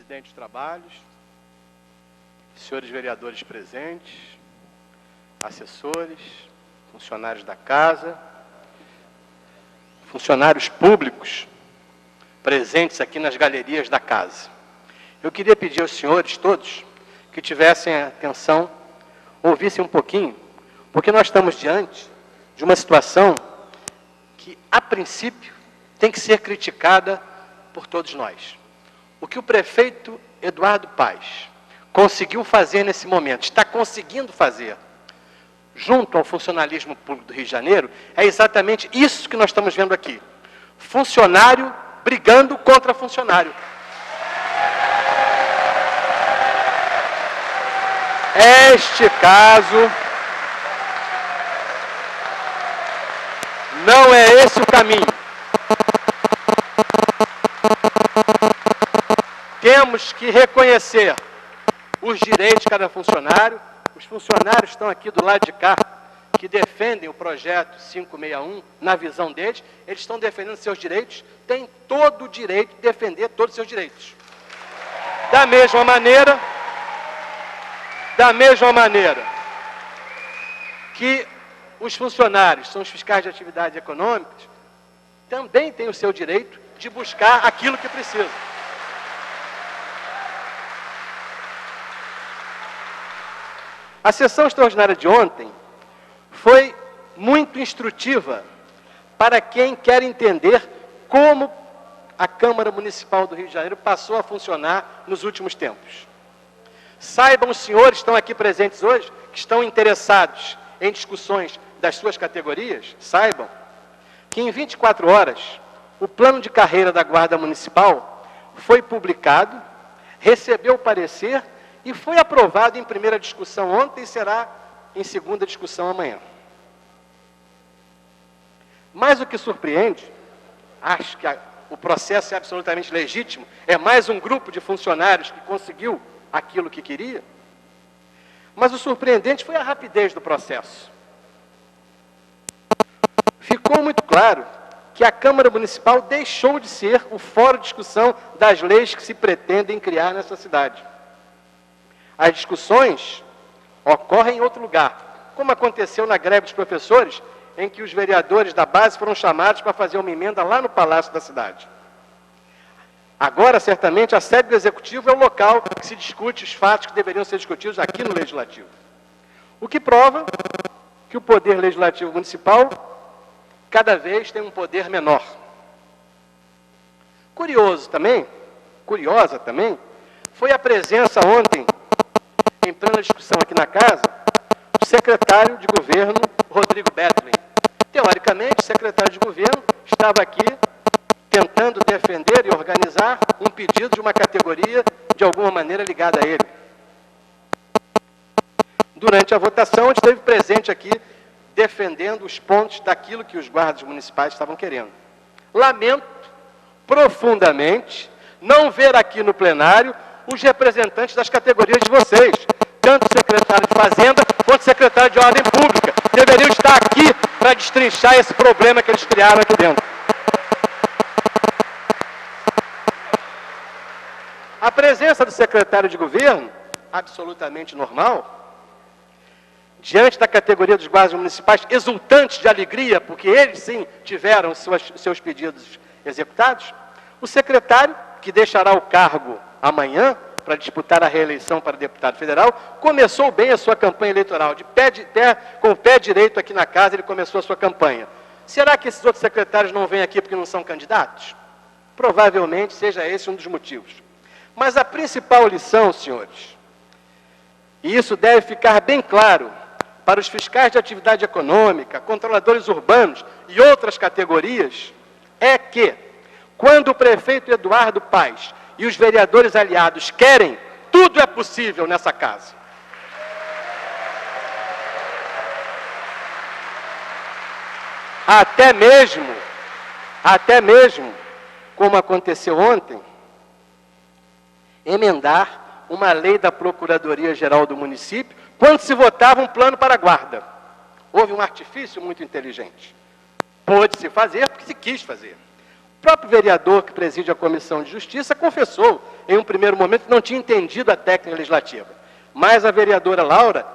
presidente de trabalhos, senhores vereadores presentes, assessores, funcionários da casa, funcionários públicos presentes aqui nas galerias da casa. Eu queria pedir aos senhores todos que tivessem atenção, ouvissem um pouquinho, porque nós estamos diante de uma situação que, a princípio, tem que ser criticada por todos nós. O que o prefeito Eduardo Paes conseguiu fazer nesse momento, está conseguindo fazer, junto ao funcionalismo público do Rio de Janeiro, é exatamente isso que nós estamos vendo aqui. Funcionário brigando contra funcionário. Este caso não é esse o caminho. Temos que reconhecer os direitos de cada funcionário. Os funcionários estão aqui do lado de cá, que defendem o projeto 561, na visão deles, eles estão defendendo seus direitos, têm todo o direito de defender todos os seus direitos. Da mesma maneira que os funcionários, são os fiscais de atividades econômicas, também têm o seu direito de buscar aquilo que precisam. A sessão extraordinária de ontem foi muito instrutiva para quem quer entender como a Câmara Municipal do Rio de Janeiro passou a funcionar nos últimos tempos. Saibam os senhores que estão aqui presentes hoje, que estão interessados em discussões das suas categorias, saibam que em 24 horas o plano de carreira da Guarda Municipal foi publicado, recebeu parecer e foi aprovado em primeira discussão ontem e será em segunda discussão amanhã. Mas o que surpreende, acho que o processo é absolutamente legítimo, é mais um grupo de funcionários que conseguiu aquilo que queria, mas o surpreendente foi a rapidez do processo. Ficou muito claro que a Câmara Municipal deixou de ser o fórum de discussão das leis que se pretendem criar nessa cidade. As discussões ocorrem em outro lugar, como aconteceu na greve dos professores, em que os vereadores da base foram chamados para fazer uma emenda lá no Palácio da Cidade. Agora, certamente, a sede do Executivo é o local que se discute os fatos que deveriam ser discutidos aqui no Legislativo. O que prova que o Poder Legislativo Municipal cada vez tem um poder menor. Curiosa também, foi a presença ontem, em plena discussão aqui na casa, do secretário de governo, Rodrigo Betlin. Teoricamente, o secretário de governo estava aqui tentando defender e organizar um pedido de uma categoria de alguma maneira ligada a ele. Durante a votação, ele esteve presente aqui defendendo os pontos daquilo que os guardas municipais estavam querendo. Lamento profundamente não ver aqui no plenário os representantes das categorias de vocês, tanto o secretário de Fazenda quanto o secretário de Ordem Pública. Deveriam estar aqui para destrinchar esse problema que eles criaram aqui dentro. A presença do secretário de governo, absolutamente normal, diante da categoria dos guardas municipais, exultantes de alegria, porque eles sim tiveram seus pedidos executados, o secretário, que deixará o cargo amanhã, para disputar a reeleição para deputado federal, começou bem a sua campanha eleitoral. Com o pé direito aqui na casa, ele começou a sua campanha. Será que esses outros secretários não vêm aqui porque não são candidatos? Provavelmente seja esse um dos motivos. Mas a principal lição, senhores, e isso deve ficar bem claro para os fiscais de atividade econômica, controladores urbanos e outras categorias, é que, quando o prefeito Eduardo Paes e os vereadores aliados querem, tudo é possível nessa casa. Até mesmo, como aconteceu ontem, emendar uma lei da Procuradoria-Geral do município, quando se votava um plano para a guarda. Houve um artifício muito inteligente. Pôde-se fazer porque se quis fazer. próprio vereador que preside a Comissão de Justiça confessou, em um primeiro momento, que não tinha entendido a técnica legislativa. Mas a vereadora Laura,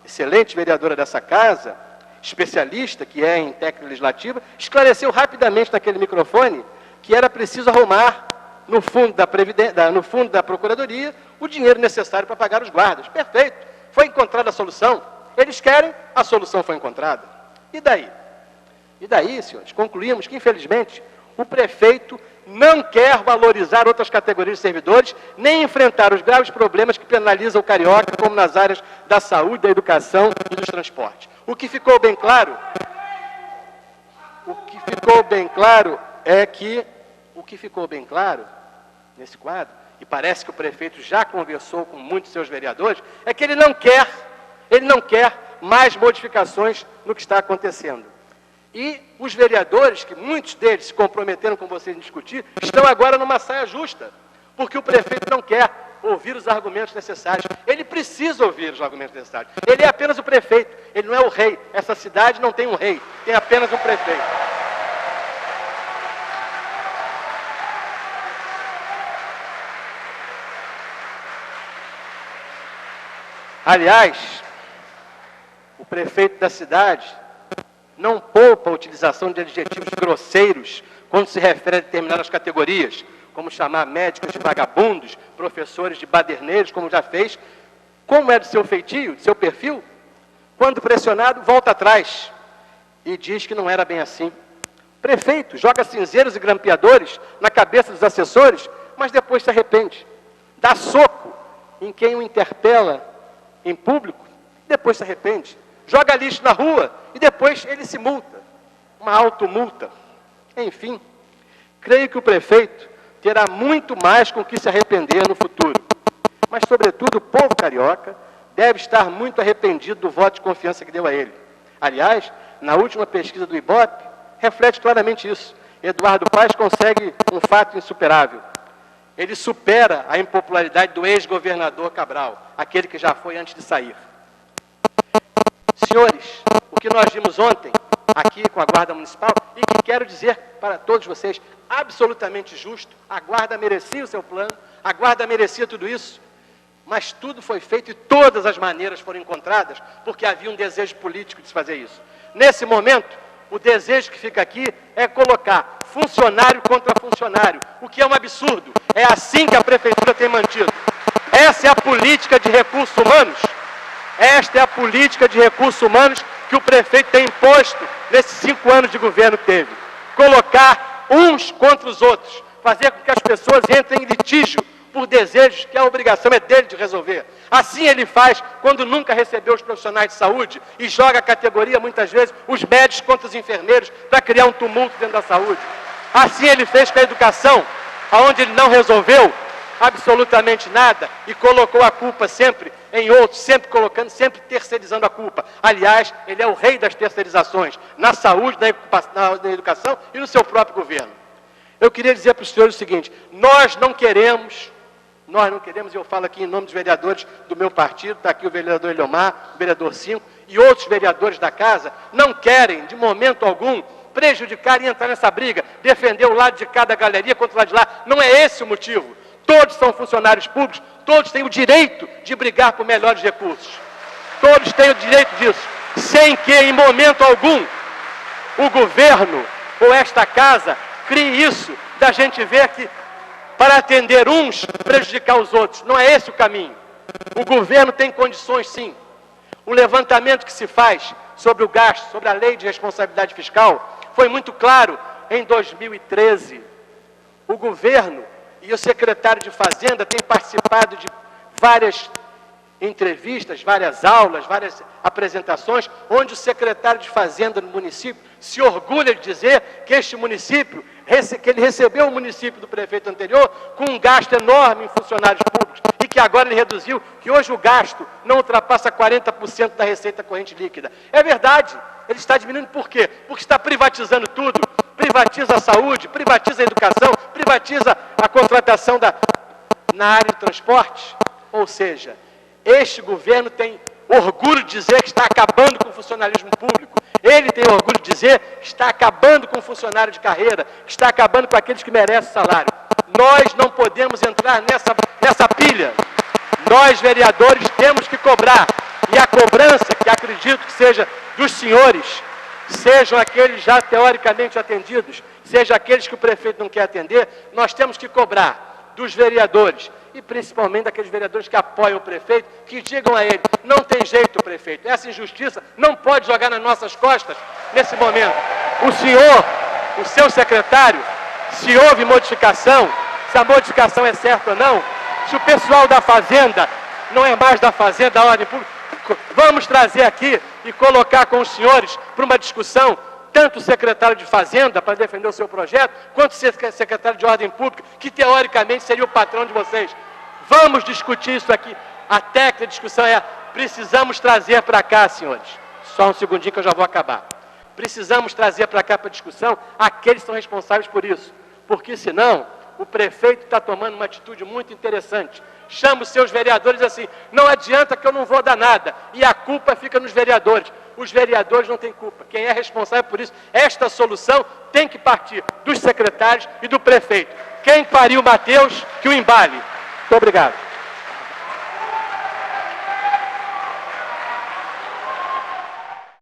excelente vereadora dessa casa, especialista que é em técnica legislativa, esclareceu rapidamente naquele microfone que era preciso arrumar no fundo da Procuradoria o dinheiro necessário para pagar os guardas. Perfeito. Foi encontrada a solução. Eles querem, a solução foi encontrada. E daí? E daí, senhores, concluímos que, infelizmente, o prefeito não quer valorizar outras categorias de servidores, nem enfrentar os graves problemas que penalizam o carioca, como nas áreas da saúde, da educação e dos transportes. O que ficou bem claro nesse quadro, e parece que o prefeito já conversou com muitos de seus vereadores, é que ele não quer mais modificações no que está acontecendo. E os vereadores, que muitos deles se comprometeram com vocês em discutir, estão agora numa saia justa, porque o prefeito não quer ouvir os argumentos necessários. Ele precisa ouvir os argumentos necessários. Ele é apenas o prefeito, ele não é o rei. Essa cidade não tem um rei, tem apenas um prefeito. Aliás, o prefeito da cidade não poupa a utilização de adjetivos grosseiros quando se refere a determinadas categorias, como chamar médicos de vagabundos, professores de baderneiros, como já fez. Como é do seu feitio, do seu perfil, quando pressionado, volta atrás e diz que não era bem assim. O prefeito joga cinzeiros e grampeadores na cabeça dos assessores, mas depois se arrepende. Dá soco em quem o interpela em público, depois se arrepende. Joga lixo na rua e depois ele se multa. Uma automulta. Enfim, creio que o prefeito terá muito mais com que se arrepender no futuro. Mas, sobretudo, o povo carioca deve estar muito arrependido do voto de confiança que deu a ele. Aliás, na última pesquisa do Ibope, reflete claramente isso. Eduardo Paes consegue um fato insuperável. Ele supera a impopularidade do ex-governador Cabral, aquele que já foi antes de sair. Senhores, o que nós vimos ontem, aqui com a Guarda Municipal, e que quero dizer para todos vocês, absolutamente justo, a Guarda merecia o seu plano, a Guarda merecia tudo isso, mas tudo foi feito e todas as maneiras foram encontradas, porque havia um desejo político de se fazer isso. Nesse momento, o desejo que fica aqui é colocar funcionário contra funcionário, o que é um absurdo. É assim que a Prefeitura tem mantido. Essa é a política de recursos humanos. Esta é a política de recursos humanos que o prefeito tem imposto nesses 5 anos de governo que teve. Colocar uns contra os outros, fazer com que as pessoas entrem em litígio por desejos que a obrigação é dele de resolver. Assim ele faz quando nunca recebeu os profissionais de saúde e joga a categoria, muitas vezes, os médicos contra os enfermeiros para criar um tumulto dentro da saúde. Assim ele fez com a educação, onde ele não resolveu absolutamente nada e colocou a culpa sempre em outros, sempre terceirizando a culpa. Aliás, ele é o rei das terceirizações, na saúde, na educação e no seu próprio governo. Eu queria dizer para os senhores o seguinte, nós não queremos, e eu falo aqui em nome dos vereadores do meu partido, está aqui o vereador Eliomar, o vereador 5, e outros vereadores da casa, não querem, de momento algum, prejudicar e entrar nessa briga, defender o lado de cada galeria contra o lado de lá. Não é esse o motivo. Todos são funcionários públicos, todos têm o direito de brigar por melhores recursos. Todos têm o direito disso, sem que, em momento algum, o governo ou esta casa crie isso, da gente ver que, para atender uns, prejudicar os outros. Não é esse o caminho. O governo tem condições, sim. O levantamento que se faz sobre o gasto, sobre a lei de responsabilidade fiscal, foi muito claro em 2013. O governo e o secretário de Fazenda têm participado de várias entrevistas, várias aulas, várias apresentações, onde o secretário de Fazenda no município se orgulha de dizer que este município, que ele recebeu o município do prefeito anterior com um gasto enorme em funcionários públicos e que agora ele reduziu, que hoje o gasto não ultrapassa 40% da receita corrente líquida. É verdade, ele está diminuindo por quê? Porque está privatizando tudo, privatiza a saúde, privatiza a educação, privatiza a contratação na área de transporte, ou seja, este governo tem orgulho de dizer que está acabando com o funcionalismo público. Ele tem orgulho de dizer que está acabando com o funcionário de carreira, que está acabando com aqueles que merecem salário. Nós não podemos entrar nessa pilha. Nós, vereadores, temos que cobrar. E a cobrança, que acredito que seja dos senhores, sejam aqueles já teoricamente atendidos, seja aqueles que o prefeito não quer atender, nós temos que cobrar dos vereadores, e principalmente daqueles vereadores que apoiam o prefeito, que digam a ele, não tem jeito, prefeito, essa injustiça não pode jogar nas nossas costas nesse momento. O senhor, o seu secretário, se houve modificação, se a modificação é certa ou não, se o pessoal da Fazenda não é mais da Fazenda, da ordem pública, vamos trazer aqui e colocar com os senhores para uma discussão, tanto o secretário de Fazenda, para defender o seu projeto, quanto o secretário de Ordem Pública, que teoricamente seria o patrão de vocês. Vamos discutir isso aqui. A técnica de discussão é, precisamos trazer para cá, senhores. Só um segundinho que eu já vou acabar. Precisamos trazer para cá para discussão aqueles que são responsáveis por isso. Porque senão, o prefeito está tomando uma atitude muito interessante. Chama os seus vereadores assim, não adianta que eu não vou dar nada. E a culpa fica nos vereadores. Os vereadores não têm culpa. Quem é responsável por isso, esta solução tem que partir dos secretários e do prefeito. Quem pariu Mateus, que o embale. Muito obrigado.